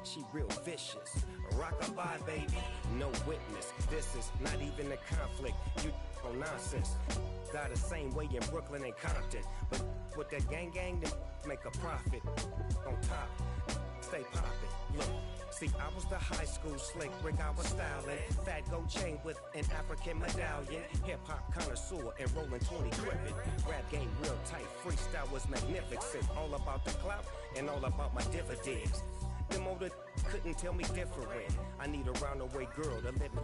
she real vicious. Rock-a-bye, baby, no witness. This is not even a conflict. You on nonsense. Got the same way in Brooklyn and Compton. But with that gang, then make a profit. On top, stay poppin'. Look. See, I was the high school slick Rick, I was styling. Fat gold chain with an African medallion. Hip-hop connoisseur and rolling 20 gripping. Rap game real tight, freestyle was magnificent. All about the clout and all about my dividends. Them older couldn't tell me different. I need a roundaway girl to let me.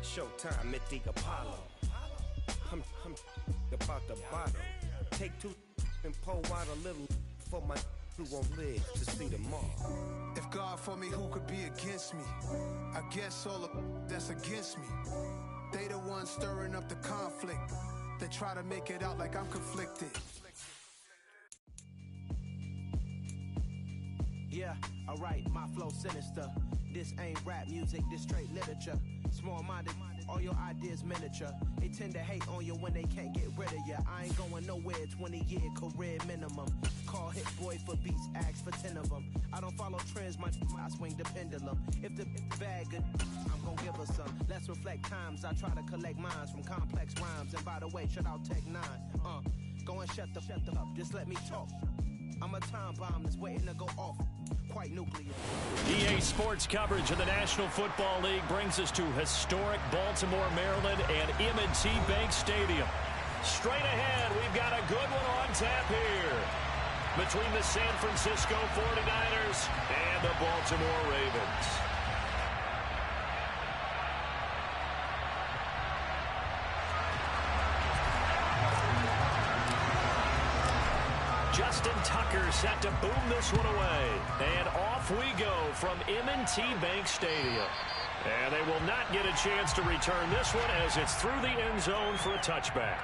Showtime at the Apollo. I'm about the bottle. Take two and pour out a little for my who won't live to see tomorrow. If God for me, who could be against me? I guess all of that's against me. They the ones stirring up the conflict. They try to make it out like I'm conflicted. Yeah, alright, my flow sinister. This ain't rap music, this straight literature. Small-minded, all your ideas miniature. They tend to hate on you when they can't get rid of you. I ain't going nowhere, 20-year career minimum. Call Hit Boy for beats, ask for 10 of them. I don't follow trends, I swing the pendulum. If the bag good, I'm gon' give her some. Let's reflect times, I try to collect minds from complex rhymes. And by the way, shout out Tech 9. Go and shut the up, just let me talk. I'm a time bomb that's waiting to go off. Quite nuclear. EA Sports coverage of the National Football League brings us to historic Baltimore, Maryland, and M&T Bank Stadium. Straight ahead, we've got a good one on tap here between the San Francisco 49ers and the Baltimore Ravens. Justin Tucker set to boom this one away. And off we go from M&T Bank Stadium. And they will not get a chance to return this one as it's through the end zone for a touchback.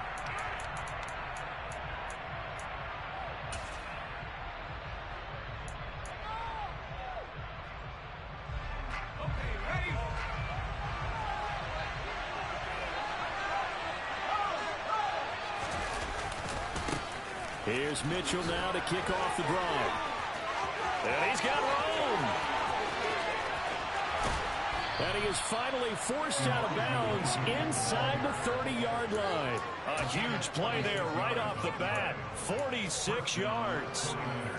Here's Mitchell now to kick off the drive. And he's got room. And he is finally forced out of bounds inside the 30-yard line. A huge play there right off the bat. 46 yards.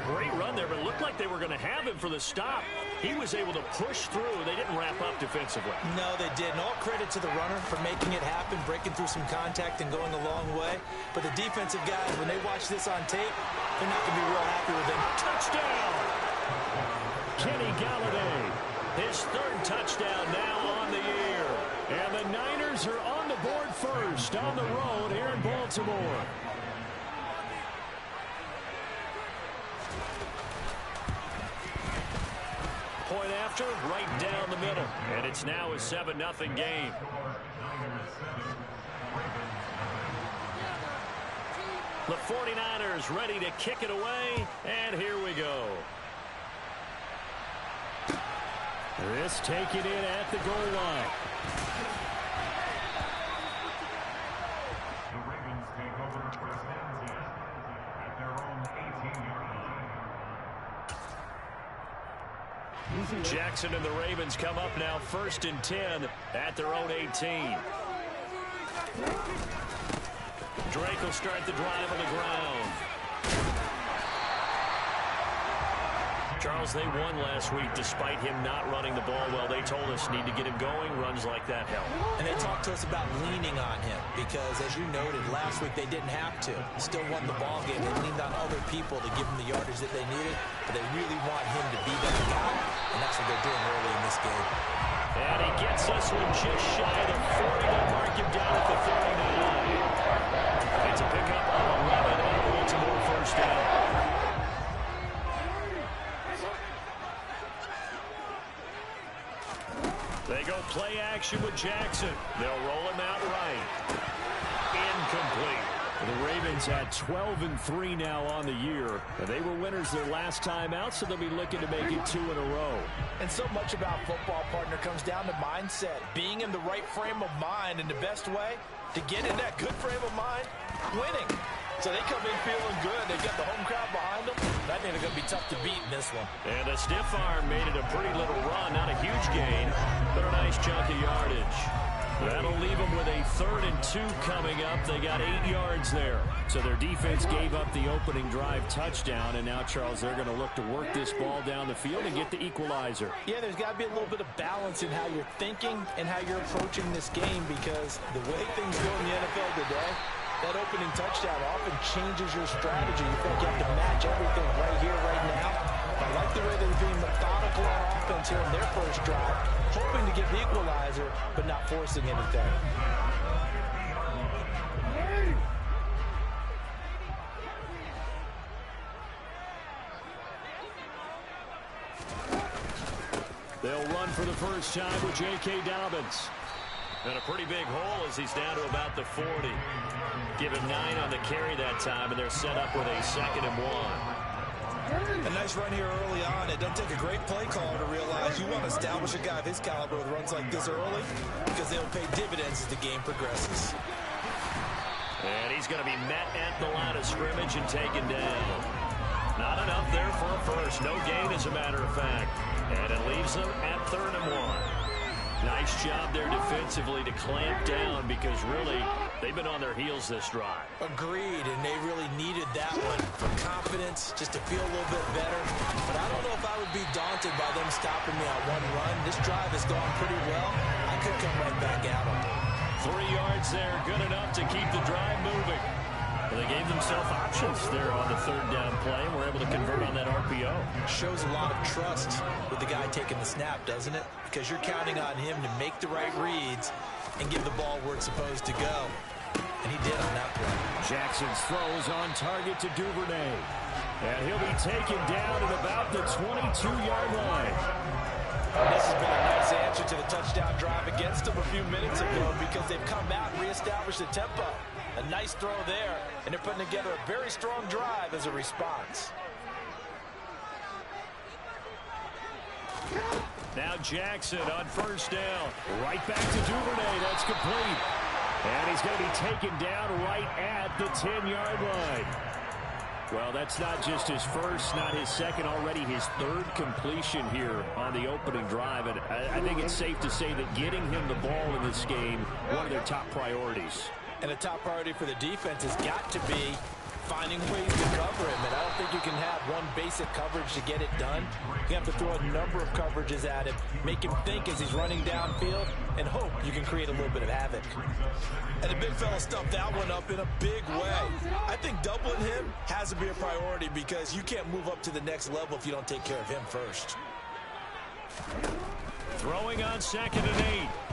Great run there, but it looked like they were going to have him for the stop. He was able to push through. They didn't wrap up defensively. No, they didn't. All credit to the runner for making it happen, breaking through some contact and going a long way. But the defensive guys, when they watch this on tape, they're not going to be real happy with him. Touchdown! Kenny Galladay. His third touchdown now on the year. And the Niners are on the board first on the road here in Baltimore. Point after, right down the middle. And it's now a 7-0 game. The 49ers ready to kick it away. And here we go. This taken in at the goal line. The Ravens take over first and 10 at their own 18-yard line. Jackson and the Ravens come up now 1st and 10 at their own 18. Drake will start the drive on the ground. Charles, they won last week despite him not running the ball well. They told us need to get him going. Runs like that help. And they talked to us about leaning on him because, as you noted, last week they didn't have to. Still won the ball game. They leaned on other people to give them the yardage that they needed, but they really want him to be that guy, and that's what they're doing early in this game. And he gets this one just shy of the 40. They'll mark him down at the 39. It's a pickup of 11 and Baltimore first down. They go play action with Jackson. They'll roll him out right. Incomplete. The Ravens at 12-3 now on the year. They were winners their last time out, so they'll be looking to make it 2 in a row. And so much about football, partner, comes down to mindset. Being in the right frame of mind, and the best way to get in that good frame of mind, winning. So they come in feeling good. They've got the home crowd behind them. I think they're going to be tough to beat in this one. And a stiff arm made it a pretty little run. Not a huge gain, but a nice chunk of yardage. That'll leave them with a 3rd and 2 coming up. They got 8 yards there. So their defense gave up the opening drive touchdown, and now, Charles, they're going to look to work this ball down the field and get the equalizer. Yeah, there's got to be a little bit of balance in how you're thinking and how you're approaching this game, because the way things go in the NFL today, that opening touchdown often changes your strategy. You feel like you have to match everything right here, right now. I like the way they're being methodical on offense here in their first drive, hoping to get the equalizer, but not forcing anything. They'll run for the first time with J.K. Dobbins. And a pretty big hole as he's down to about the 40. Give him 9 on the carry that time, and they're set up with a 2nd and 1. A nice run here early on. It doesn't take a great play caller to realize you want to establish a guy of his caliber with runs like this early, because they'll pay dividends as the game progresses. And he's going to be met at the line of scrimmage and taken down. Not enough there for a first. No gain, as a matter of fact. And it leaves them at 3rd and 1. Nice job there defensively to clamp down, because really they've been on their heels this drive. Agreed, and they really needed that one for confidence, just to feel a little bit better. But I don't know if I would be daunted by them stopping me on one run. This drive has gone pretty well. I could come right back at them. 3 yards there, good enough to keep the drive moving. Well, they gave themselves options there on the 3rd down play, and were able to convert on that RPO. Shows a lot of trust with the guy taking the snap, doesn't it? Because you're counting on him to make the right reads and give the ball where it's supposed to go. And he did on that play. Jackson's throw is on target to Duvernay. And he'll be taken down at about the 22-yard line. This has been a nice answer to the touchdown drive against them a few minutes ago, because they've come out and reestablished the tempo. A nice throw there, and they're putting together a very strong drive as a response. Now Jackson on 1st down. Right back to Duvernay. That's complete. And he's going to be taken down right at the 10-yard line. Well, that's not just his first, not his second, already his 3rd completion here on the opening drive. And I think it's safe to say that getting him the ball in this game, one of their top priorities. And a top priority for the defense has got to be finding ways to cover him. And I don't think you can have one basic coverage to get it done. You have to throw a number of coverages at him, make him think as he's running downfield, and hope you can create a little bit of havoc. And the big fella stuffed that one up in a big way. I think doubling him has to be a priority, because you can't move up to the next level if you don't take care of him first. Throwing on 2nd and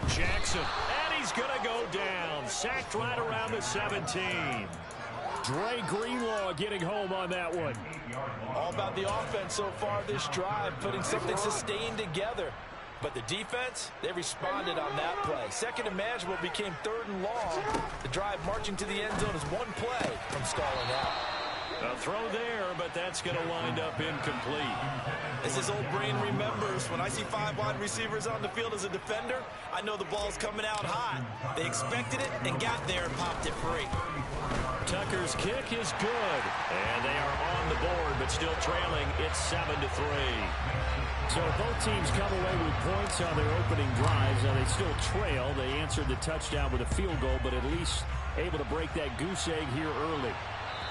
8. Jackson. And he's going to go down. Sacked right around the 17. Dre Greenlaw getting home on that one. All about the offense so far this drive, putting something sustained together. But the defense, they responded on that play. 2nd and manageable became 3rd and long. The drive marching to the end zone is one play from stalling out. A throw there, but that's going to wind up incomplete. As his old brain remembers, when I see 5 wide receivers on the field as a defender, I know the ball's coming out hot. They expected it and got there and popped it free. Tucker's kick is good, and they are on the board, but still trailing. It's 7-3. So both teams come away with points on their opening drives. Now they still trail. They answered the touchdown with a field goal, but at least able to break that goose egg here early.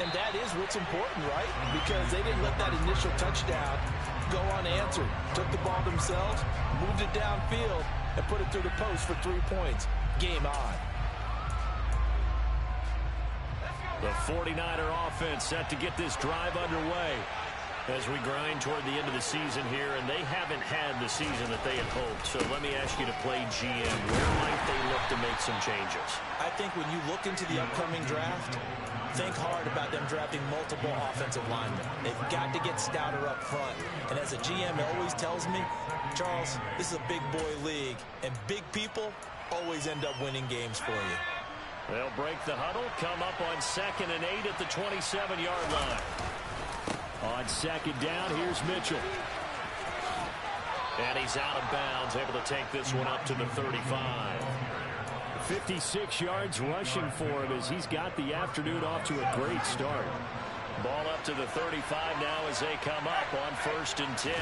And that is what's important, right? Because they didn't let that initial touchdown go unanswered. Took the ball themselves, moved it downfield, and put it through the post for 3 points. Game on. The 49er offense set to get this drive underway as we grind toward the end of the season here, and they haven't had the season that they had hoped. So let me ask you to play GM. Where might they look to make some changes? I think when you look into the upcoming draft, think hard about them drafting multiple offensive linemen. They've got to get stouter up front. And as a GM always tells me, Charles, this is a big boy league, and big people always end up winning games for you. They'll break the huddle, come up on 2nd and 8 at the 27-yard line. On 2nd down, here's Mitchell. And he's out of bounds, able to take this one up to the 35. 56 yards rushing for him as he's got the afternoon off to a great start. Ball up to the 35 now as they come up on 1st and 10.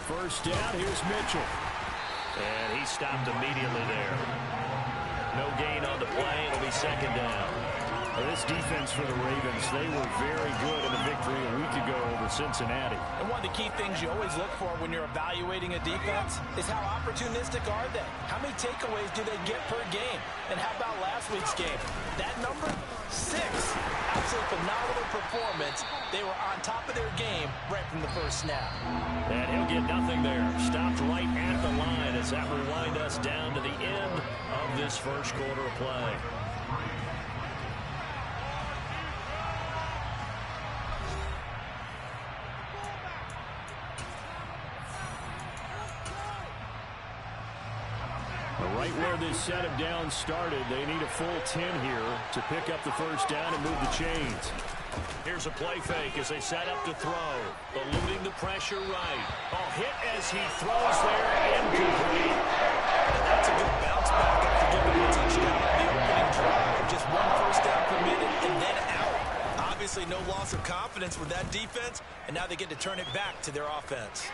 First down, here's Mitchell. And he stopped immediately there. No gain on the play. It'll be 2nd down. Well, this defense for the Ravens, they were very good in the victory a week ago over Cincinnati. And one of the key things you always look for when you're evaluating a defense is how opportunistic are they? How many takeaways do they get per game? And how about last week's game? That number, 6. Absolutely phenomenal performance. They were on top of their game right from the first snap. And he'll get nothing there. Stopped right at the line as that will wind us down to the end of this first quarter of play. Right where this set of downs started, they need a full 10 here to pick up the first down and move the chains. Here's a play fake as they set up to throw. Eluding the pressure right. Hit as he throws there, incomplete. And that's a good bounce back after giving a touchdown on the opening drive. Just 1 first down permitted and then out. Obviously no loss of confidence with that defense, and now they get to turn it back to their offense.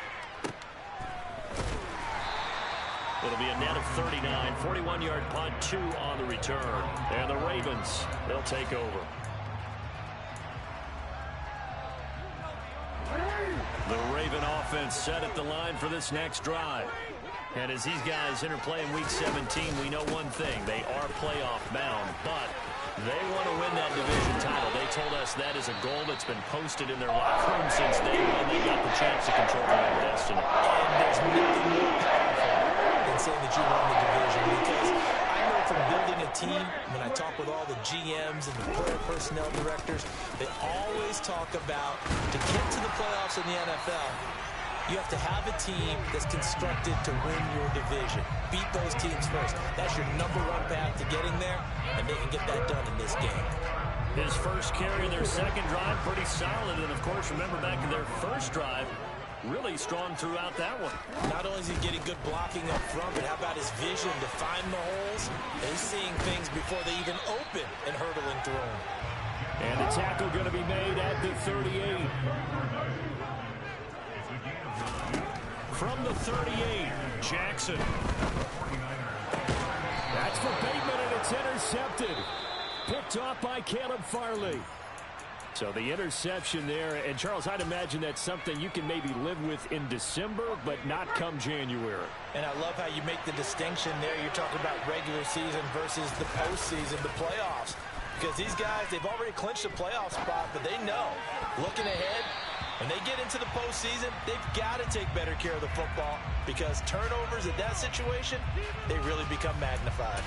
It'll be a net of 39, 41-yard punt, 2 on the return. And the Ravens, they'll take over. The Raven offense set at the line for this next drive. And as these guys interplay in Week 17, we know one thing. They are playoff bound, but they want to win that division title. They told us that is a goal that's been posted in their locker room since day one. They got the chance to control their own destiny. And there's nothing more powerful than saying that you won the division, because I know from building a team, when I talk with all the GMs and the player personnel directors, they always talk about to get to the playoffs in the NFL, you have to have a team that's constructed to win your division. Beat those teams first. That's your #1 path to getting there, and they can get that done in this game. His first carry in their second drive, pretty solid. And, of course, remember back in their first drive, really strong throughout that one. Not only is he getting good blocking up front, but how about his vision to find the holes? And he's seeing things before they even open and hurdling through them. And the tackle going to be made at the 38. From the 38, Jackson. That's for Bateman, and it's intercepted. Picked off by Caleb Farley. So the interception there, and Charles, I'd imagine that's something you can maybe live with in December, but not come January. And I love how you make the distinction there. You're talking about regular season versus the postseason, the playoffs. Because these guys, they've already clinched a playoff spot, but they know, looking ahead, when they get into the postseason, they've got to take better care of the football, because turnovers in that situation, they really become magnified.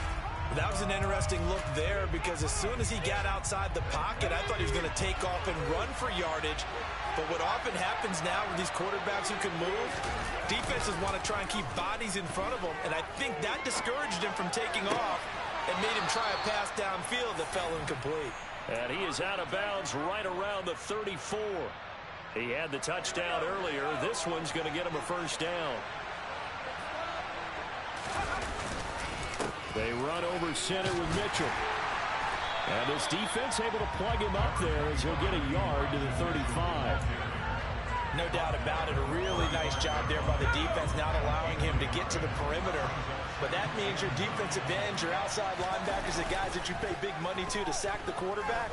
That was an interesting look there, because as soon as he got outside the pocket, I thought he was going to take off and run for yardage. But what often happens now with these quarterbacks who can move, defenses want to try and keep bodies in front of them, and I think that discouraged him from taking off and made him try a pass downfield that fell incomplete. And he is out of bounds right around the 34. He had the touchdown earlier. This one's going to get him a first down. They run over center with Mitchell. And this defense able to plug him up there as he'll get a yard to the 35. No doubt about it. A really nice job there by the defense, not allowing him to get to the perimeter. But that means your defensive ends, your outside linebackers, the guys that you pay big money to sack the quarterback,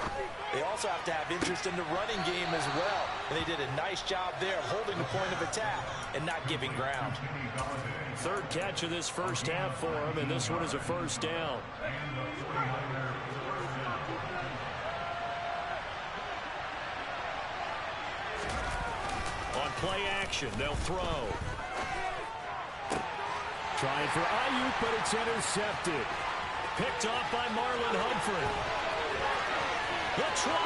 they also have to have interest in the running game as well. And they did a nice job there holding the point of attack and not giving ground. Third catch of this first half for him, and this one is a first down. On play action, they'll throw. Trying for Ayuk, but it's intercepted. Picked off by Marlon Humphrey. The 20.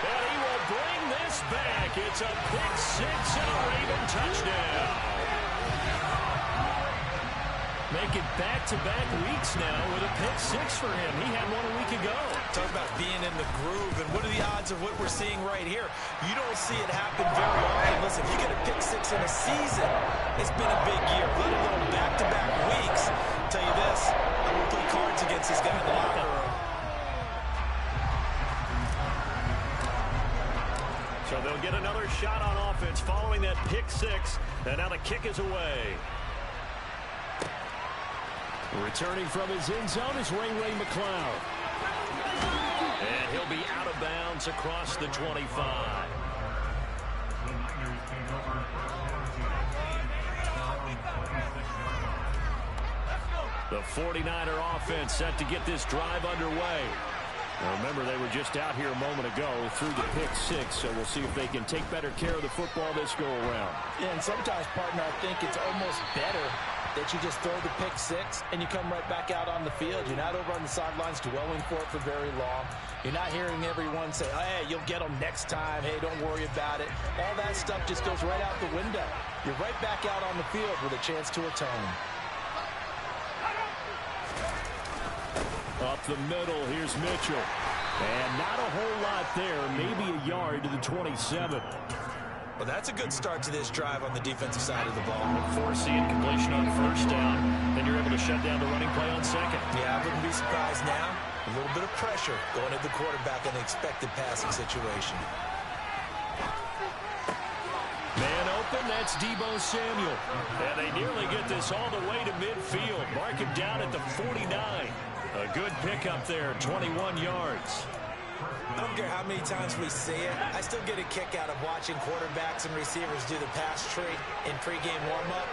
And he will bring this back. It's a pick six and a Raven touchdown. Making back-to-back weeks now with a pick six for him. He had one a week ago. Talk about being in the groove, and what are the odds of what we're seeing right here? You don't see it happen very often. Listen, if you get a pick six in a season, it's been a big year, let alone back-to-back weeks. I'll tell you this, I'm going to play cards against this guy in the locker room. So they'll get another shot on offense following that pick six. And now the kick is away. Returning from his end zone is Ray McCloud. And he'll be out of bounds across the 25. The 49er offense set to get this drive underway. Now remember, they were just out here a moment ago through the pick six, so we'll see if they can take better care of the football this go around. Yeah, and sometimes, partner, I think it's almost better that you just throw the pick six and you come right back out on the field. You're not over on the sidelines dwelling for it for very long. You're not hearing everyone say, oh, hey, you'll get them next time. Hey, don't worry about it. All that stuff just goes right out the window. You're right back out on the field with a chance to atone. Up the middle, here's Mitchell. And not a whole lot there, maybe a yard to the 27. Well, that's a good start to this drive on the defensive side of the ball. Force the incompletion on first down. Then you're able to shut down the running play on second. Yeah, I wouldn't be surprised now. A little bit of pressure going at the quarterback in the expected passing situation. Man open, that's Deebo Samuel. And they nearly get this all the way to midfield. Mark him down at the 49. A good pickup there, 21 yards. I don't care how many times we see it. I still get a kick out of watching quarterbacks and receivers do the pass tree in pregame warm-up.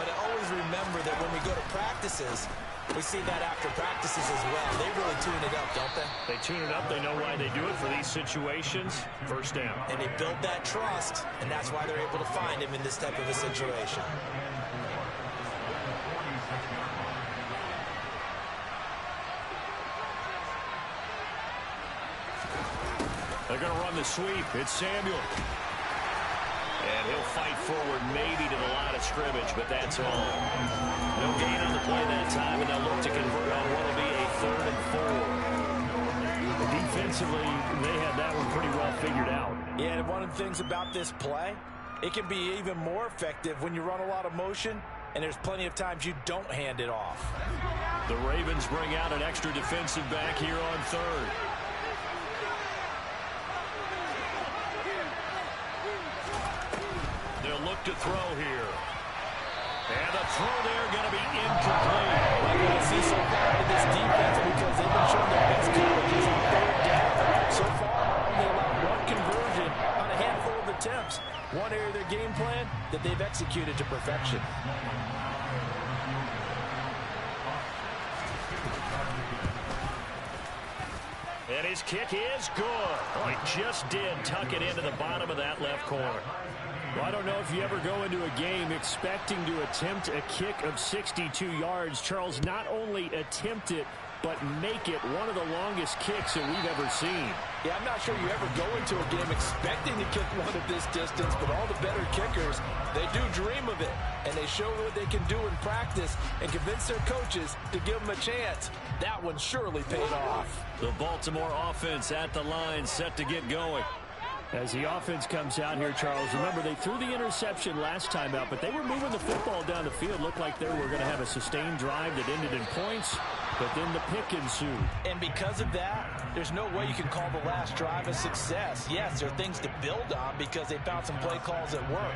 But I always remember that when we go to practices, we see that after practices as well. They really tune it up, don't they? They tune it up. They know why they do it for these situations. First down. And they build that trust, and that's why they're able to find him in this type of a situation. They're going to run the sweep. It's Samuel. And he'll fight forward maybe to the line of scrimmage, but that's all. No gain on the play that time, and they'll look to convert on what will be a 3rd and 4. Defensively, they had that one pretty well figured out. Yeah, and one of the things about this play, it can be even more effective when you run a lot of motion, and there's plenty of times you don't hand it off. The Ravens bring out an extra defensive back here on 3rd. They'll look to throw here. And the throw there going to be incomplete. Like what I see so far in this defense, because they've been showing their best coverages on 3rd down. So far, only allowed one conversion on a handful of attempts. One area of their game plan that they've executed to perfection. And his kick is good. Oh, he just did tuck it into the bottom of that left corner. Well, I don't know if you ever go into a game expecting to attempt a kick of 62 yards. Charles, not only attempt it, but make it one of the longest kicks that we've ever seen. Yeah, I'm not sure you ever go into a game expecting to kick one of this distance, but all the better kickers, they do dream of it. And they show what they can do in practice and convince their coaches to give them a chance. That one surely paid off. The Baltimore offense at the line, set to get going. As the offense comes out here, Charles, remember they threw the interception last time out, but they were moving the football down the field. Looked like they were going to have a sustained drive that ended in points, but then the pick ensued. And because of that, there's no way you can call the last drive a success. Yes, there are things to build on because they found some play calls that work.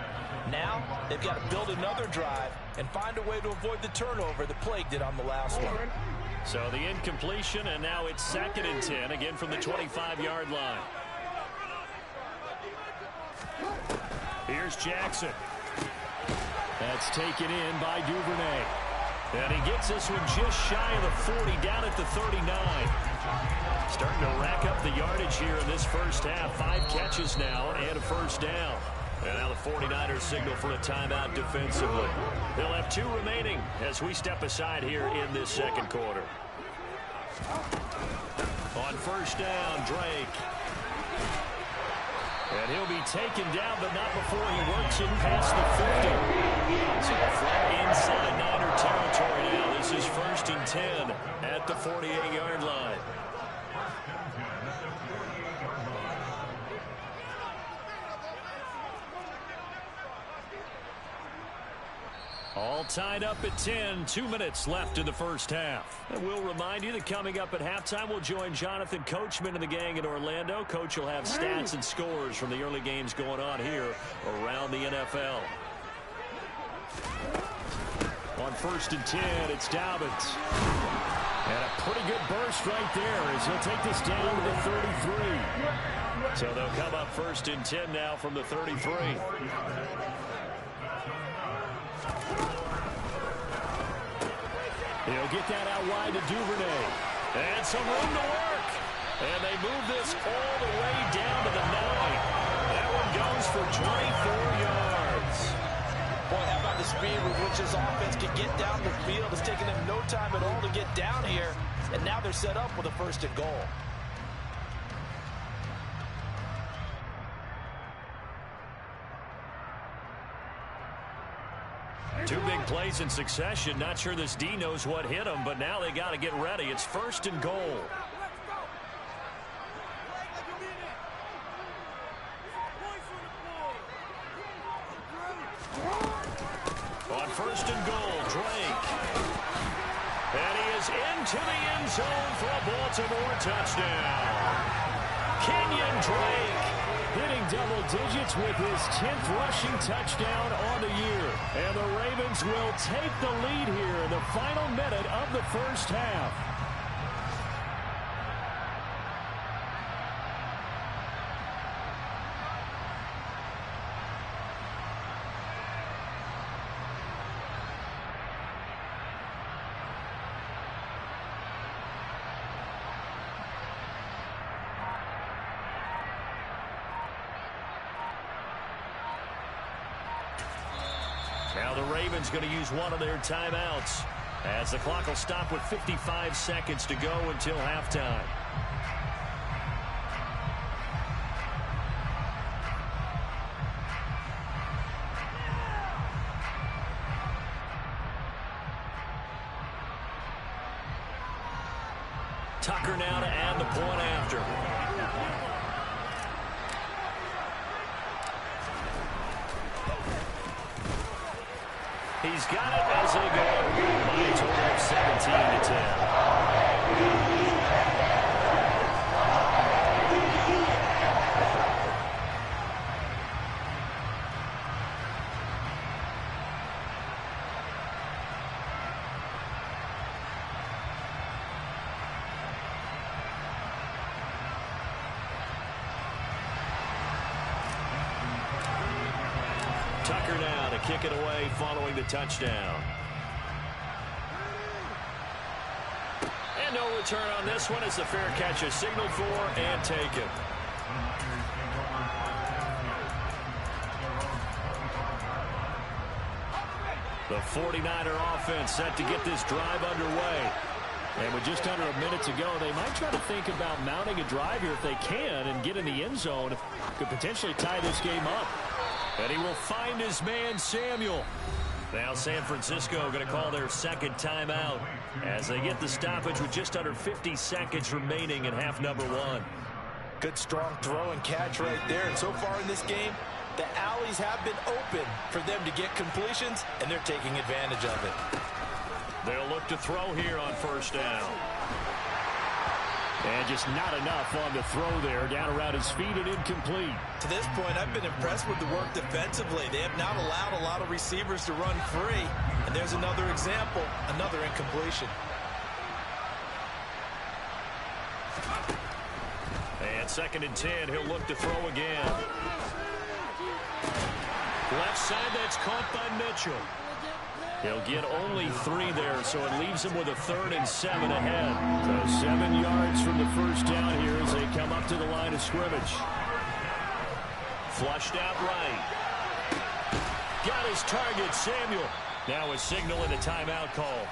Now, they've got to build another drive and find a way to avoid the turnover that plagued it on the last one. So the incompletion, and now it's 2nd and 10, again from the 25-yard line. Here's Jackson. That's taken in by Duvernay. And he gets this one just shy of the 40, down at the 39. Starting to rack up the yardage here in this first half. 5 catches now and a first down. And now the 49ers signal for a timeout defensively. They'll have 2 remaining as we step aside here in this second quarter. On first down, Drake. And he'll be taken down, but not before he works it past the 50. So flat inside Niner territory now. This is 1st and 10 at the 48-yard line. All tied up at 10, 2 minutes left in the first half. And we'll remind you that coming up at halftime, we'll join Jonathan Coachman and the gang in Orlando. Coach will have stats and scores from the early games going on here around the NFL. On 1st and 10, it's Dobbins. And a pretty good burst right there as he'll take this down to the 33. So they'll come up 1st and 10 now from the 33. He'll get that out wide to Duvernay. And some room to work. And they move this all the way down to the 9. That one goes for 24 yards. Boy, how about the speed with which this offense can get down the field? It's taken them no time at all to get down here. And now they're set up with a 1st and goal. Two big plays in succession. Not sure this D knows what hit him, but now they got to get ready. It's 1st and goal. On 1st and goal, Drake. And he is into the end zone for a Baltimore touchdown. Kenyon Drake hitting double digits with his 10th rushing touchdown on the year. And the Ravens will take the lead here in the final minute of the first half. Now the Ravens going to use one of their timeouts as the clock will stop with 55 seconds to go until halftime. Tucker now to add the point after. He's got it as they go by a total of 17-10. Tucker now to kick it away following the touchdown. And no return on this one as the fair catch is signaled for and taken. The 49er offense set to get this drive underway. And with just under a minute to go, they might try to think about mounting a drive here if they can and get in the end zone. Could potentially tie this game up. And he will find his man, Samuel. Now San Francisco going to call their second timeout as they get the stoppage with just under 50 seconds remaining in half number one. Good strong throw and catch right there. And so far in this game, the alleys have been open for them to get completions, and they're taking advantage of it. They'll look to throw here on first down. And just not enough on the throw there. Down around his feet and incomplete. To this point, I've been impressed with the work defensively. They have not allowed a lot of receivers to run free. And there's another example, another incompletion. And 2nd and 10, he'll look to throw again. Left side, that's caught by Mitchell. He'll get only 3 there, so it leaves him with a 3rd and 7 ahead. So 7 yards from the first down here as they come up to the line of scrimmage. Flushed out right. Got his target, Samuel. Now a signal and a timeout call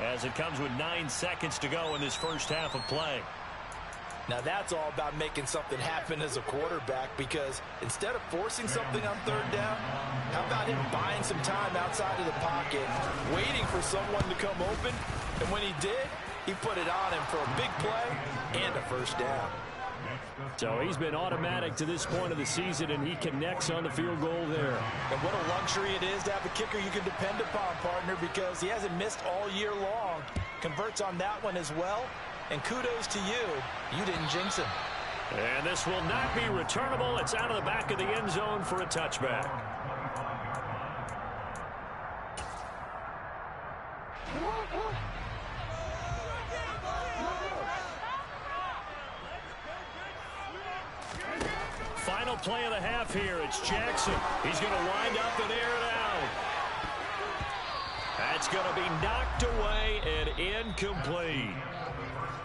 as it comes with 9 seconds to go in this first half of play. Now that's all about making something happen as a quarterback, because instead of forcing something on 3rd down, how about him buying some time outside of the pocket, waiting for someone to come open, and when he did, he put it on him for a big play and a first down. So he's been automatic to this point of the season, and he connects on the field goal there. And what a luxury it is to have a kicker you can depend upon, partner, because he hasn't missed all year long. Converts on that one as well. And kudos to you. You didn't jinx him. And this will not be returnable. It's out of the back of the end zone for a touchback. Final play of the half here. It's Jackson. He's going to wind up and air it out. That's going to be knocked away and incomplete.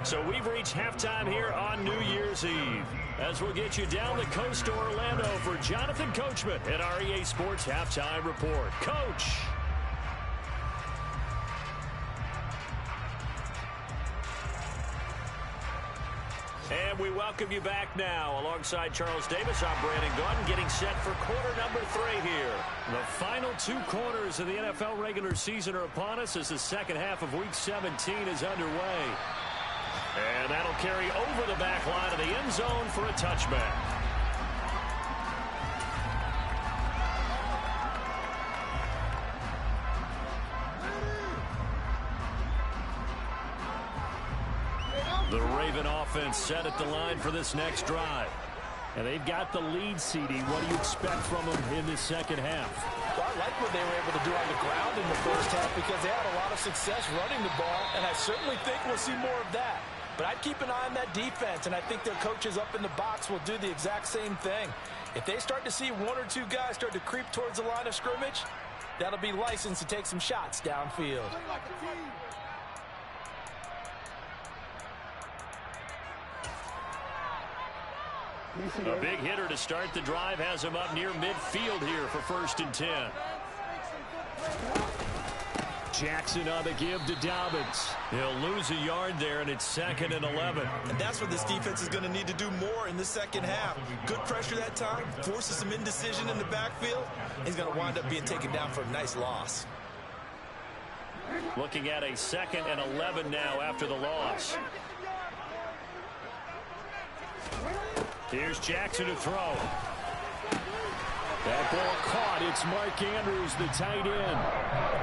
So we've reached halftime here on New Year's Eve. As we'll get you down the coast to Orlando for Jonathan Coachman at our EA Sports Halftime Report. Coach. And we welcome you back now. Alongside Charles Davis, I'm Brandon Gaudin, getting set for quarter number 3 here. The final 2 quarters of the NFL regular season are upon us as the second half of Week 17 is underway. And that'll carry over the back line of the end zone for a touchback. The Raven offense set at the line for this next drive. And they've got the lead, CD. What do you expect from them in this second half? Well, I like what they were able to do on the ground in the first half because they had a lot of success running the ball, and I certainly think we'll see more of that. But I'd keep an eye on that defense, and I think their coaches up in the box will do the exact same thing. If they start to see 1 or 2 guys start to creep towards the line of scrimmage, that'll be license to take some shots downfield. A big hitter to start the drive has him up near midfield here for 1st and 10. Jackson on the give to Dobbins. He'll lose a yard there, and it's 2nd and 11. And that's what this defense is going to need to do more in the second half. Good pressure that time, forces some indecision in the backfield. He's going to wind up being taken down for a nice loss. Looking at a 2nd and 11 now after the loss. Here's Jackson to throw. That ball caught. It's Mark Andrews, the tight end.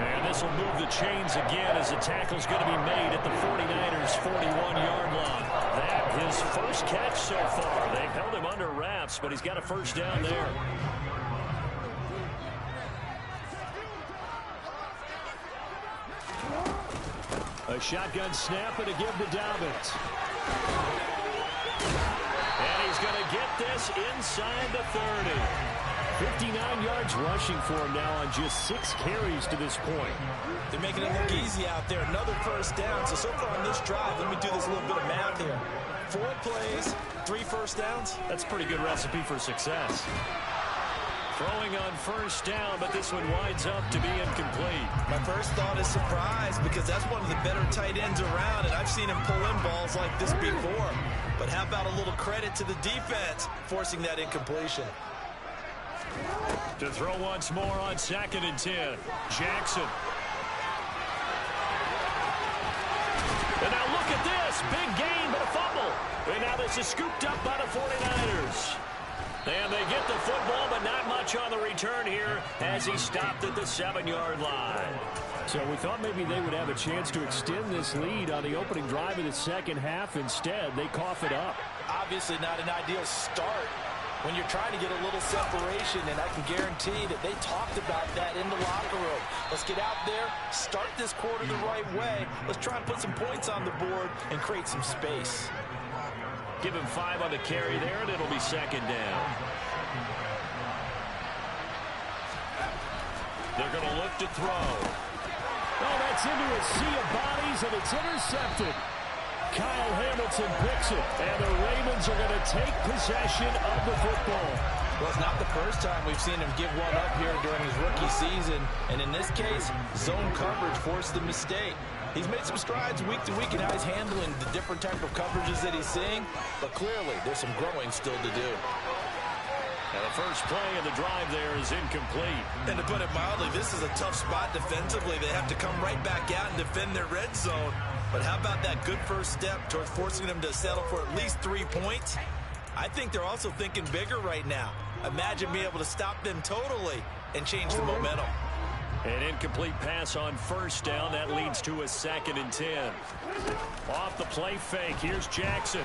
And this will move the chains again as the tackle's going to be made at the 49ers' 41-yard line. That his first catch so far. They've held him under wraps, but he's got a first down there. A shotgun snap and a give to Dobbins. And he's going to get this inside the 30. 59 yards rushing for him now on just 6 carries to this point. They're making it look easy out there. Another first down. So far on this drive, let me do this little bit of math here. 4 plays, 3 first downs. That's a pretty good recipe for success. Throwing on first down, but this one winds up to be incomplete. My first thought is surprise because that's one of the better tight ends around, and I've seen him pull in balls like this before. But how about a little credit to the defense forcing that incompletion? To throw once more on 2nd and 10. Jackson. And now look at this. Big gain, but a fumble. And now this is scooped up by the 49ers. And they get the football, but not much on the return here as he stopped at the 7-yard line. So we thought maybe they would have a chance to extend this lead on the opening drive of the second half. Instead, they cough it up. Obviously not an ideal start when you're trying to get a little separation, and I can guarantee that they talked about that in the locker room. Let's get out there, start this quarter the right way. Let's try and put some points on the board and create some space. Give him 5 on the carry there, and it'll be 2nd down. They're going to look to throw. Oh, that's into a sea of bodies, and it's intercepted. Kyle Hamilton picks it, and the Ravens are going to take possession of the football. Well, it's not the first time we've seen him give one up here during his rookie season, and in this case, zone coverage forced the mistake. He's made some strides week to week in how he's handling the different type of coverages that he's seeing, but clearly there's some growing still to do. And the first play of the drive there is incomplete. And to put it mildly, this is a tough spot defensively. They have to come right back out and defend their red zone. But how about that good first step towards forcing them to settle for at least 3 points? I think they're also thinking bigger right now. Imagine being able to stop them totally and change the momentum. An incomplete pass on first down. That leads to a 2nd and 10. Off the play fake. Here's Jackson.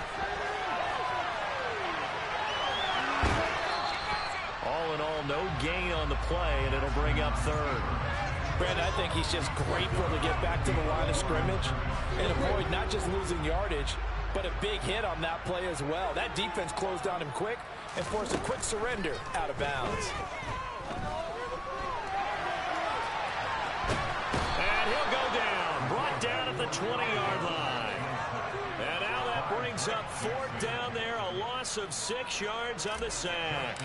All in all, no gain on the play, and it'll bring up 3rd. Brandon, I think he's just grateful to get back to the line of scrimmage and avoid not just losing yardage, but a big hit on that play as well. That defense closed on him quick and forced a quick surrender out of bounds. And he'll go down, brought down at the 20-yard line. And now that brings up 4th down there, a loss of 6 yards on the sack.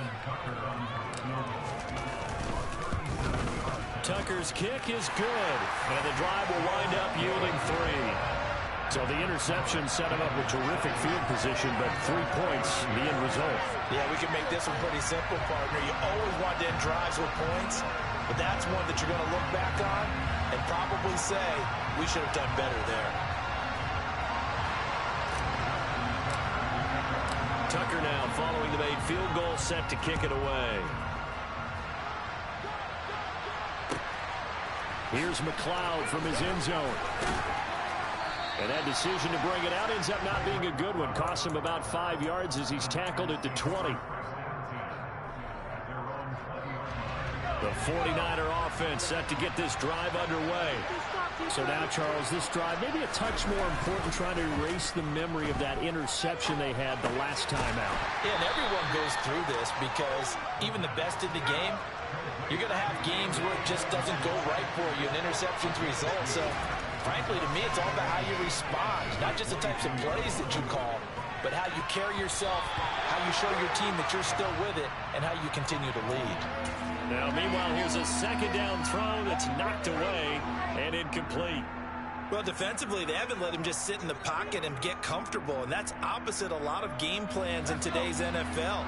Tucker's kick is good, and the drive will wind up yielding 3. So the interception set him up with terrific field position, but 3 points, the end result. Yeah, we can make this one pretty simple, partner. You always want to end drives with points, but that's one that you're going to look back on and probably say, we should have done better there. Tucker now following the made field goal, set to kick it away. Here's McLeod from his end zone. And that decision to bring it out ends up not being a good one. Costs him about 5 yards as he's tackled at the 20. The 49er offense set to get this drive underway. So now, Charles, this drive maybe a touch more important, trying to erase the memory of that interception they had the last time out. Yeah, and everyone goes through this because even the best in the game, you're going to have games where it just doesn't go right for you, and interceptions result. So, frankly, to me, it's all about how you respond, not just the types of plays that you call, but how you carry yourself, how you show your team that you're still with it, and how you continue to lead. Now, meanwhile, here's a 2nd down throw that's knocked away and incomplete. Well, defensively, they haven't let him just sit in the pocket and get comfortable, and that's opposite a lot of game plans in today's NFL.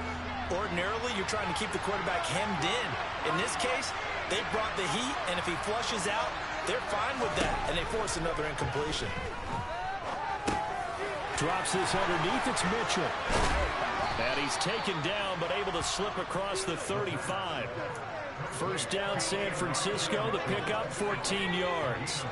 Ordinarily, you're trying to keep the quarterback hemmed in. In this case, they brought the heat, and if he flushes out, they're fine with that, and they force another incompletion. Drops this underneath. It's Mitchell. And he's taken down, but able to slip across the 35. 1st down, San Francisco. The pickup, 14 yards.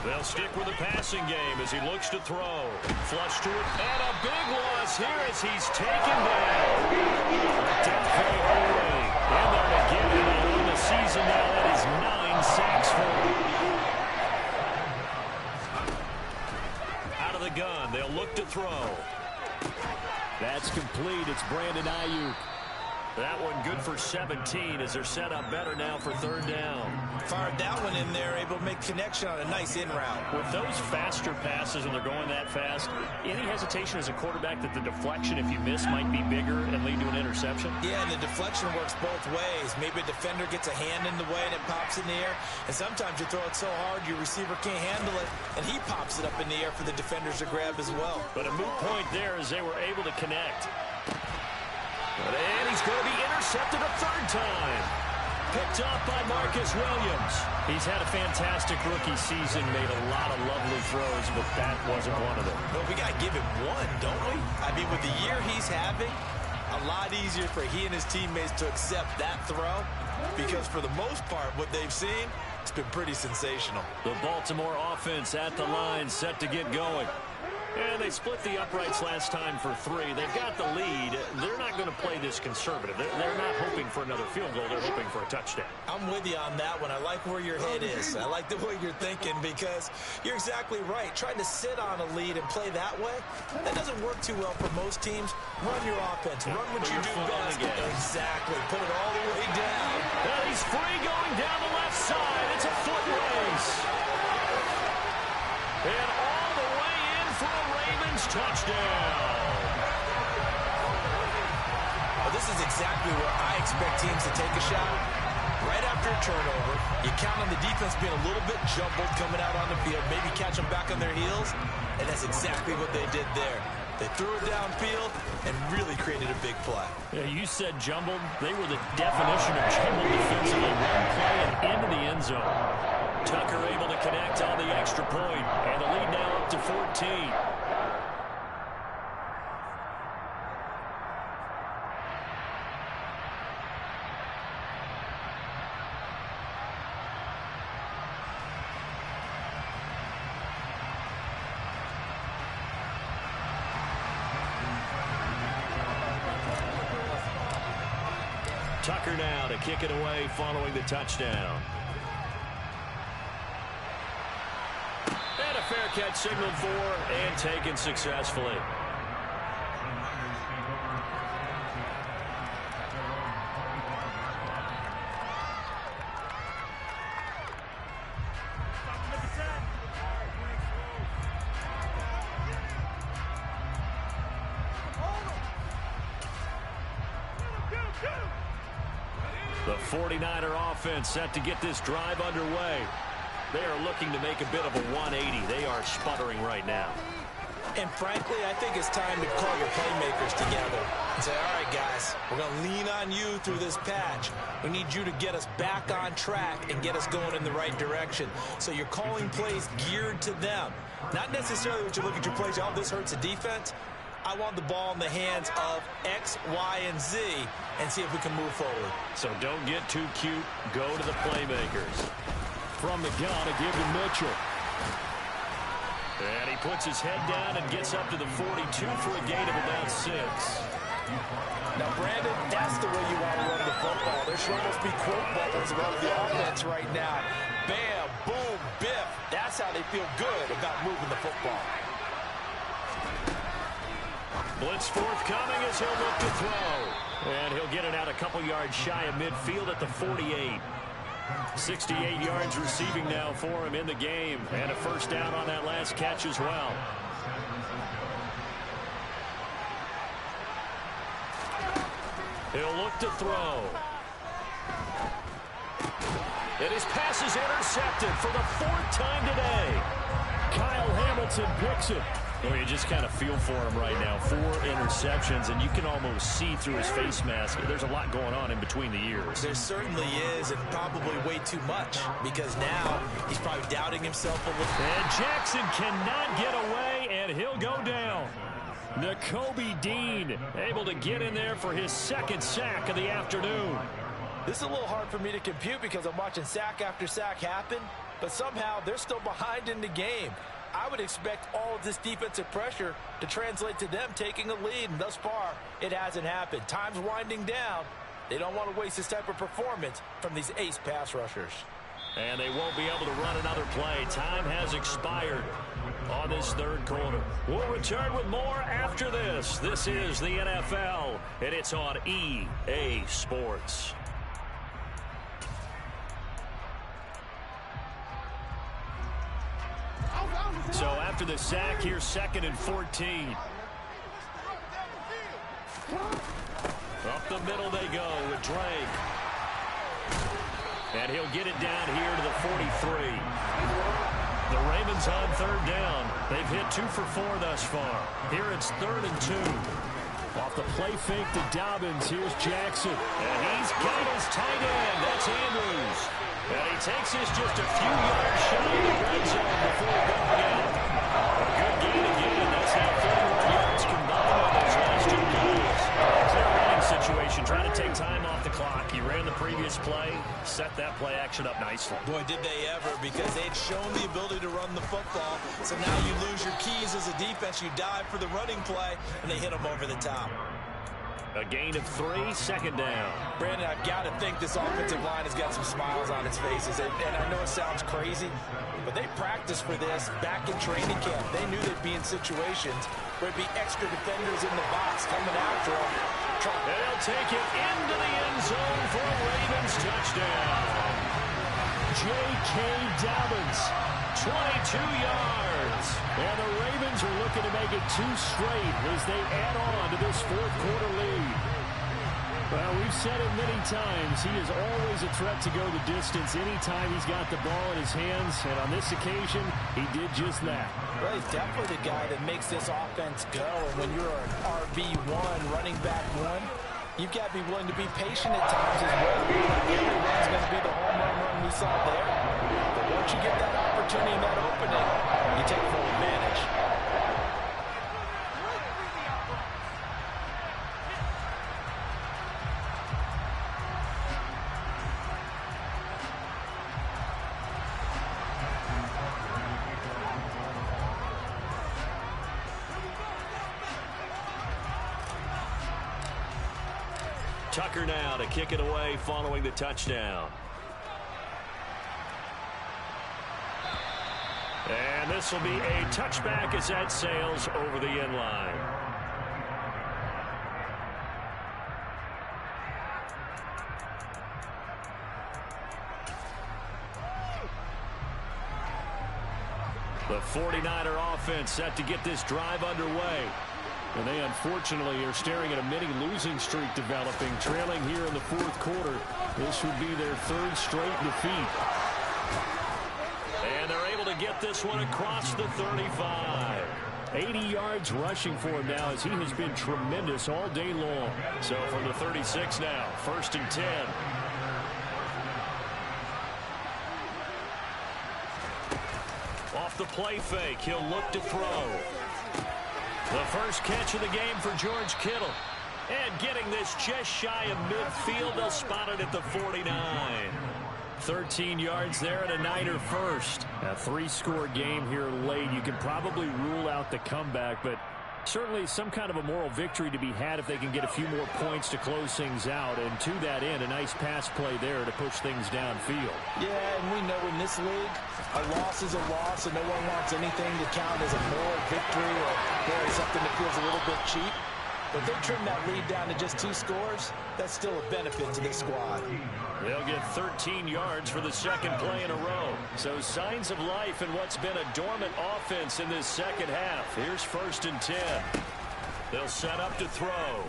They'll stick with the passing game as he looks to throw. Flush to it, and a big loss here as he's taken down. Definitely early. In there to get it in the season now. That is 9 sacks for him. Out of the gun, they'll look to throw. That's complete. It's Brandon Ayuk. That one good for 17 as they're set up better now for 3rd down. Fired that one in there, able to make connection on a nice in route. With those faster passes and they're going that fast, any hesitation as a quarterback that the deflection, if you miss, might be bigger and lead to an interception? Yeah, and the deflection works both ways. Maybe a defender gets a hand in the way and it pops in the air. And sometimes you throw it so hard your receiver can't handle it, and he pops it up in the air for the defenders to grab as well. But a moot point there as they were able to connect. And he's going to be intercepted a 3rd time. Picked up by Marcus Williams. He's had a fantastic rookie season, made a lot of lovely throws, but that wasn't one of them. Well, we got to give him one, don't we? I mean, with the year he's having, a lot easier for he and his teammates to accept that throw, because for the most part, what they've seen, it's been pretty sensational. The Baltimore offense at the line, set to get going. And they split the uprights last time for 3. They've got the lead. They're not going to play this conservative. They're not hoping for another field goal. They're hoping for a touchdown. I'm with you on that one. I like where your head is. I like the way you're thinking, because you're exactly right. Trying to sit on a lead and play that way, that doesn't work too well for most teams. Run your offense. Run what you do best. Exactly. Put it all the way down. And he's free going down the left side. It's a foot race. And all the way in for a Ravens touchdown. Well, this is exactly where I expect teams to take a shot. Right after a turnover, you count on the defense being a little bit jumbled coming out on the field, maybe catch them back on their heels, and that's exactly what they did there. They threw it downfield and really created a big play. Yeah, you said jumbled. They were the definition of jumbled defensively. One play and into the end zone. Tucker able to connect on the extra point, and the lead now up to 14. Tucker now to kick it away following the touchdown. And a fair catch signaled for and taken successfully. The 49er offense set to get this drive underway. They are looking to make a bit of a 180. They are sputtering right now. And frankly, I think it's time to call your playmakers together and say, all right, guys, we're going to lean on you through this patch. We need you to get us back on track and get us going in the right direction. So you're calling plays geared to them. Not necessarily what you look at your plays, oh, this hurts the defense. I want the ball in the hands of X, Y, and Z and see if we can move forward. So don't get too cute. Go to the playmakers. From the gun, a give to Mitchell. And he puts his head down and gets up to the 42 for a gain of about 6. Now, Brandon, that's the way you want to run the football. There should almost be quote bubbles about the offense right now. Bam, boom, biff. That's how they feel good about moving the football. Blitz forthcoming as he'll look to throw. And he'll get it out a couple yards shy of midfield at the 48. 68 yards receiving now for him in the game. And a first down on that last catch as well. He'll look to throw. And his pass is intercepted for the 4th time today. Kyle Hamilton picks it. Well, you just kind of feel for him right now. 4 interceptions, and you can almost see through his face mask. There's a lot going on in between the ears. There certainly is, and probably way too much, because now he's probably doubting himself a little. And Jackson cannot get away, and he'll go down. Nakobe Dean able to get in there for his 2nd sack of the afternoon. This is a little hard for me to compute because I'm watching sack after sack happen, but somehow they're still behind in the game. I would expect all of this defensive pressure to translate to them taking a lead, and thus far, it hasn't happened. Time's winding down. They don't want to waste this type of performance from these ace pass rushers. And they won't be able to run another play. Time has expired on this 3rd quarter. We'll return with more after this. This is the NFL, and it's on EA Sports. So after the sack, here's 2nd and 14. Up the middle they go with Drake. And he'll get it down here to the 43. The Ravens on 3rd down. They've hit 2 for 4 thus far. Here it's 3rd and 2. Off the play fake to Dobbins, here's Jackson. And he's got his tight end. That's Andrews. And he takes this just a few yards shy of the red zone before going out. A good gain again. That's now 31 yards combined on those last 2 plays. Clear running situation. Trying to take time off the clock. He ran the previous play, set that play action up nicely. Boy, did they ever, because they'd shown the ability to run the football. So now you lose your keys as a defense. You dive for the running play, and they hit them over the top. A gain of 3, 2nd down. Brandon, I've got to think this offensive line has got some smiles on its faces. And I know it sounds crazy, but they practiced for this back in training camp. They knew they'd be in situations where there'd be extra defenders in the box coming after them. They'll take it into the end zone for a Ravens touchdown. J.K. Dobbins, 22 yards. And the Ravens are looking to make it 2 straight as they add on to this 4th quarter lead. Well, we've said it many times. He is always a threat to go the distance anytime he's got the ball in his hands. And on this occasion, he did just that. Well, he's definitely the guy that makes this offense go. And when you're an RB1, running back 1, you've got to be willing to be patient at times as well. Not every run's going to be the home run run we side there. But once you get that opportunity and that opening, you take full advantage. Tucker now to kick it away following the touchdown. And this will be a touchback as that sails over the end line. The 49er offense set to get this drive underway. And they unfortunately are staring at a mini losing streak developing, trailing here in the fourth quarter. This would be their third straight defeat. And they're able to get this one across the 35. 80 yards rushing for him now as he has been tremendous all day long. So from the 36 now, 1st and 10. Off the play fake, he'll look to throw. The first catch of the game for George Kittle. And getting this just shy of midfield, they'll spot it at the 49. 13 yards there and a Niner first. A 3-score game here late. You can probably rule out the comeback, but certainly some kind of a moral victory to be had if they can get a few more points to close things out. And to that end, a nice pass play there to push things downfield. Yeah, and we know in this league, a loss is a loss, and no one wants anything to count as a moral victory or something that feels a little bit cheap. But they trim that lead down to just 2 scores. That's still a benefit to this squad. They'll get 13 yards for the second play in a row. So signs of life in what's been a dormant offense in this second half. Here's 1st and 10. They'll set up to throw.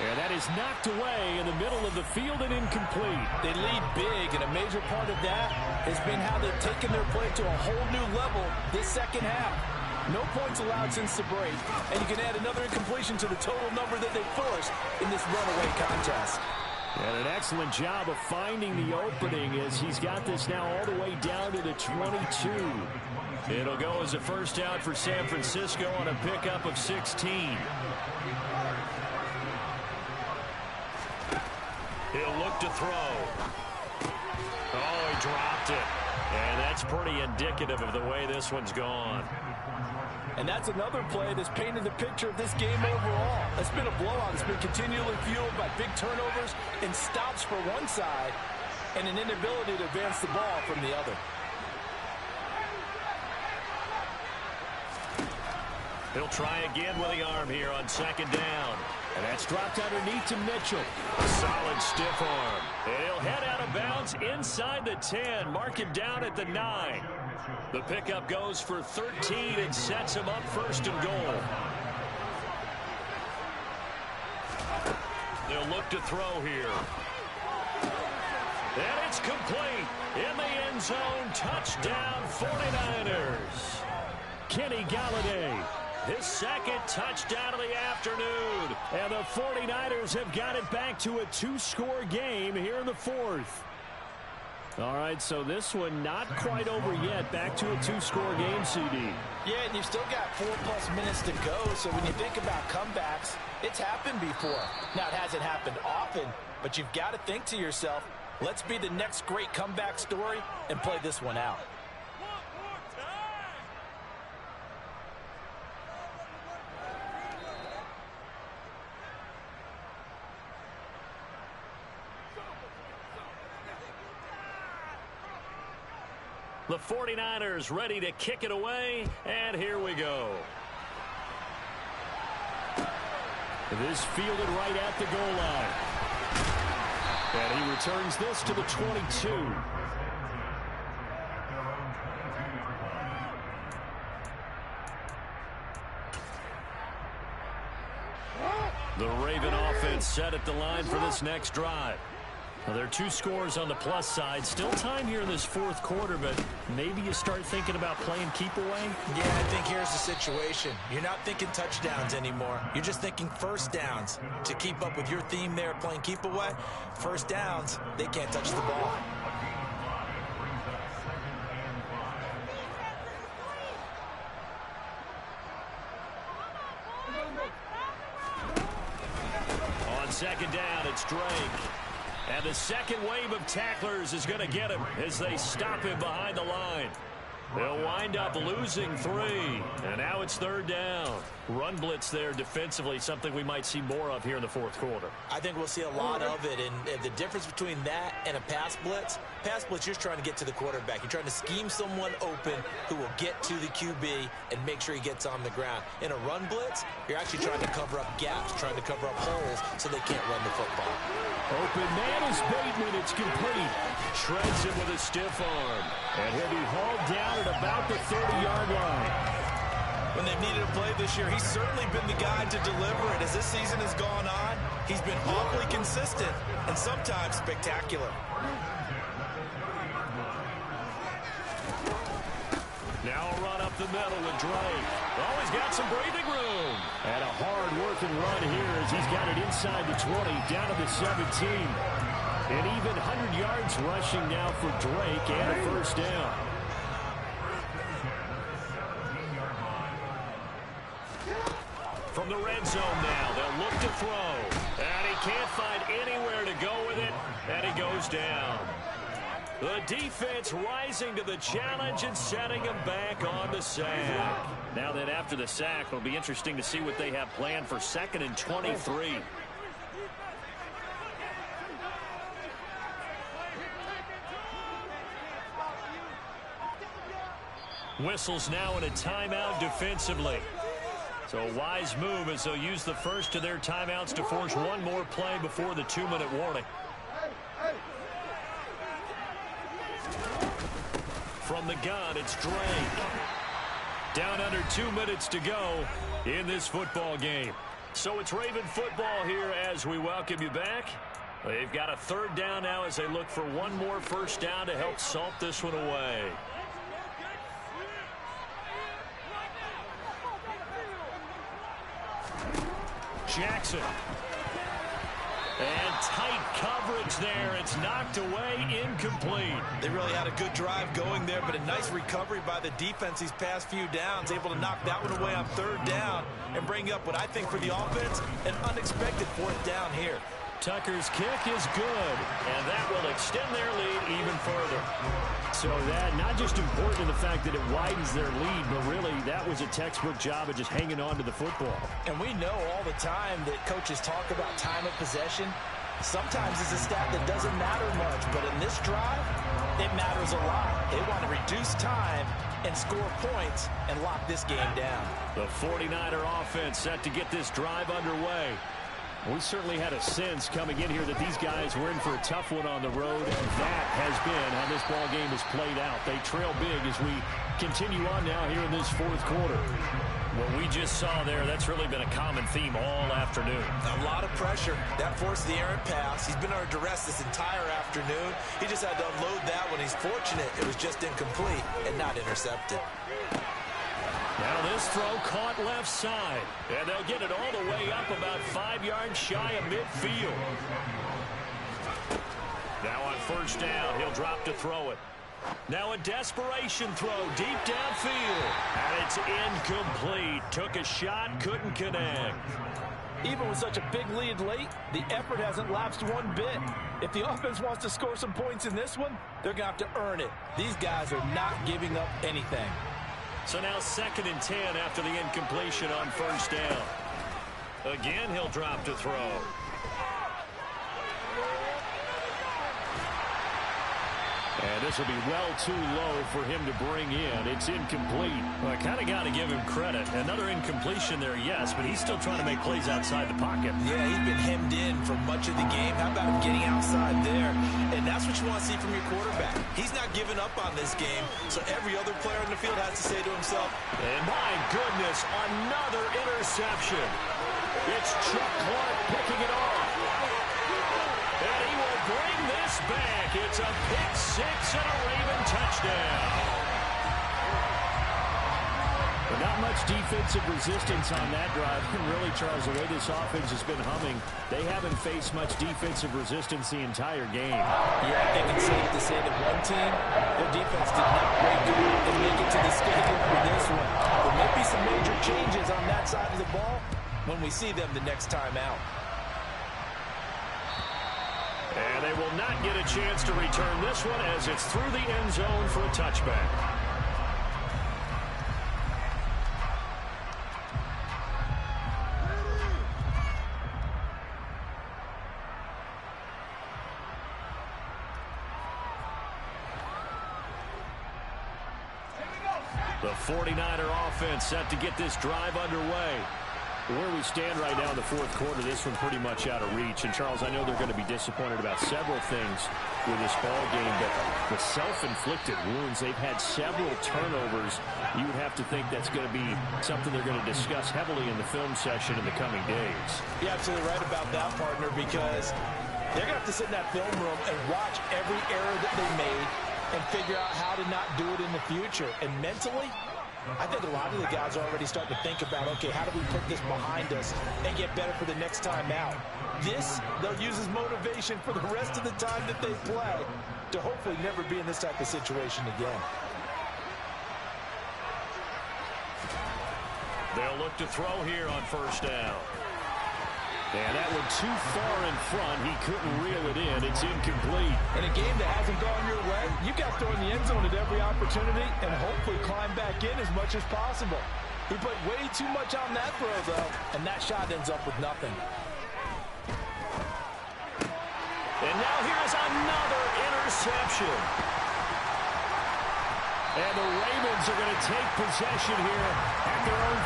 And that is knocked away in the middle of the field and incomplete. They lead big, and a major part of that has been how they've taken their play to a whole new level this second half. No points allowed since the break, and you can add another incompletion to the total number that they forced in this runaway contest. And an excellent job of finding the opening as he's got this now all the way down to the 22. It'll go as a first down for San Francisco on a pickup of 16. He'll look to throw. Oh, he dropped it. And that's pretty indicative of the way this one's gone. And that's another play that's painted the picture of this game overall. It's been a blowout. It's been continually fueled by big turnovers and stops for one side and an inability to advance the ball from the other. He'll try again with the arm here on 2nd down. And that's dropped underneath to Mitchell. A solid stiff arm. And he'll head out of bounds inside the 10. Mark him down at the 9. The pickup goes for 13 and sets him up 1st and goal. They'll look to throw here. And it's complete. In the end zone, touchdown 49ers. Kenny Galladay. His second touchdown of the afternoon. And the 49ers have got it back to a 2-score game here in the 4th. All right, so this one not quite over yet. Back to a 2-score game, CD. Yeah, and you've still got 4+ minutes to go, so when you think about comebacks, it's happened before. Now, it hasn't happened often, but you've got to think to yourself, let's be the next great comeback story and play this one out. The 49ers ready to kick it away, and here we go. This fielded right at the goal line. And he returns this to the 22. The Raven offense set at the line for this next drive. Well, there are 2 scores on the plus side. Still time here in this fourth quarter, but maybe you start thinking about playing keep away? Yeah, I think here's the situation. You're not thinking touchdowns anymore. You're just thinking first downs. To keep up with your theme there, playing keep away, first downs, they can't touch the ball. On second down, it's Drake. And the second wave of tacklers is going to get him as they stop him behind the line. They'll wind up losing 3. And now it's third down. Run blitz there defensively, something we might see more of here in the fourth quarter. I think we'll see a lot of it. And the difference between that and a pass blitz, you're trying to get to the quarterback. You're trying to scheme someone open who will get to the QB and make sure he gets on the ground. In a run blitz, you're actually trying to cover up gaps, trying to cover up holes so they can't run the football. Open man is Bateman. It's complete. Shreds him with a stiff arm. And he'll be hauled down at about the 30-yard line. When they've needed a play this year, he's certainly been the guy to deliver it. As this season has gone on, he's been awfully consistent and sometimes spectacular. Now a run up the middle with Drake. Oh, he's got some breathing room. And a hard-working run here as he's got it inside the 20, down to the 17. And even 100 yards rushing now for Drake and a first down. From the red zone now, they'll look to throw. And he can't find anywhere to go with it, and he goes down. The defense rising to the challenge and setting him back on the sack. Now that after the sack, it'll be interesting to see what they have planned for 2nd and 23. Whistles now in a timeout defensively. So a wise move as they'll use the first of their timeouts to force one more play before the 2-minute warning. From the gun, it's Drake. Down under 2 minutes to go in this football game. So it's Raven football here as we welcome you back. They've got a third down now as they look for one more first down to help salt this one away. Jackson. And tight coverage there. It's knocked away, incomplete. They really had a good drive going there, but a nice recovery by the defense these past few downs, able to knock that one away on third down and bring up what I think for the offense, an unexpected fourth down here. Tucker's kick is good, and that will extend their lead even further. So that not just important in the fact that it widens their lead, but really that was a textbook job of just hanging on to the football. And we know all the time that coaches talk about time of possession. Sometimes it's a stat that doesn't matter much, but in this drive, it matters a lot. They want to reduce time and score points and lock this game down. The 49er offense set to get this drive underway. We certainly had a sense coming in here that these guys were in for a tough one on the road, and that has been how this ball game has played out. They trail big as we continue on now here in this fourth quarter. What we just saw there, that's really been a common theme all afternoon. A lot of pressure. That forced the errant pass. He's been under duress this entire afternoon. He just had to unload that one. He's fortunate it was just incomplete and not intercepted. Now this throw caught left side, and they'll get it all the way up about 5 yards shy of midfield. Now on first down, he'll drop to throw it. Now a desperation throw deep downfield, and it's incomplete. Took a shot, couldn't connect. Even with such a big lead late, the effort hasn't lapsed one bit. If the offense wants to score some points in this one, they're going to have to earn it. These guys are not giving up anything. So now 2nd and 10 after the incompletion on first down. Again, he'll drop to throw. And this will be well too low for him to bring in. It's incomplete. Well, I kind of got to give him credit. Another incompletion there, yes, but he's still trying to make plays outside the pocket. Yeah, he's been hemmed in for much of the game. How about him getting outside there? And that's what you want to see from your quarterback. He's not giving up on this game, so every other player on the field has to say to himself, and my goodness, another interception. It's Chuck Clark picking it off. And he will bring this back. It's a pick six and a Raven touchdown. But not much defensive resistance on that drive. And really, Charles, the way this offense has been humming, they haven't faced much defensive resistance the entire game. Yeah, I think it's safe to say that one team, their defense did not break through and make it to the stadium for this one. There may be some major changes on that side of the ball when we see them the next time out. And they will not get a chance to return this one as it's through the end zone for a touchback. The 49er offense set to get this drive underway. Where we stand right now in the fourth quarter, this one pretty much out of reach. And, Charles, I know they're going to be disappointed about several things with this ball game, but the self-inflicted wounds, they've had several turnovers. You would have to think that's going to be something they're going to discuss heavily in the film session in the coming days. You're absolutely right about that, partner, because they're going to have to sit in that film room and watch every error that they made and figure out how to not do it in the future. And mentally, I think a lot of the guys are already starting to think about, okay, how do we put this behind us and get better for the next time out? This, they'll use as motivation for the rest of the time that they play to hopefully never be in this type of situation again. They'll look to throw here on first down. And that one too far in front. He couldn't reel it in. It's incomplete. In a game that hasn't gone your way, you've got to throw in the end zone at every opportunity and hopefully climb back in as much as possible. He put way too much on that throw, though, and that shot ends up with nothing. And now here's another interception. And the Ravens are going to take possession here at their own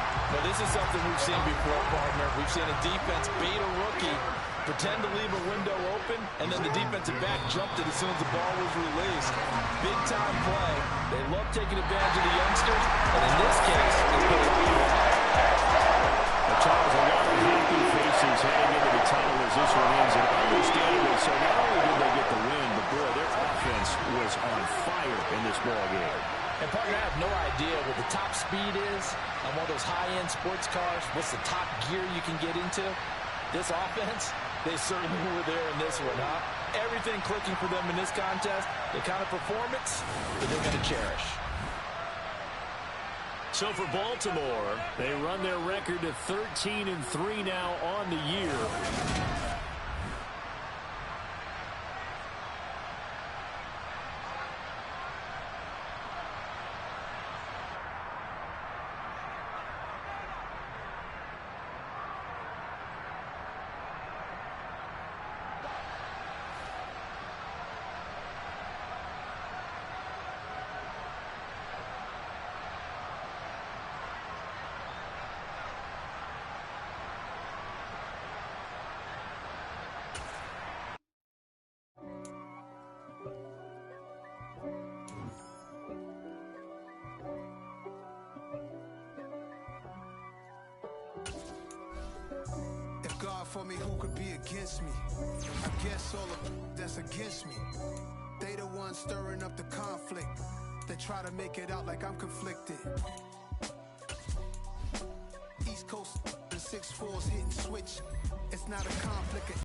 33. Well, this is something we've seen before, partner. We've seen a defense bait a rookie, pretend to leave a window open, and then the defensive back jumped it as soon as the ball was released. Big-time play. They love taking advantage of the youngsters, and in this case, it's going to be Charles, a lot of happy faces heading into the tunnel as this one ends, and understandably so. Not only did they get the win, but boy, their offense was on fire in this ball game. And, partner, I have no idea what the top speed is on one of those high-end sports cars. What's the top gear you can get into? This offense, they certainly were there in this one, huh? Everything clicking for them in this contest, the kind of performance that they're going to cherish. So for Baltimore, they run their record to 13-3 now on the year. For me, who could be against me? I guess all of that's against me. They the ones stirring up the conflict. They try to make it out like I'm conflicted. East Coast and 6'4's hitting switch. It's not a conflict.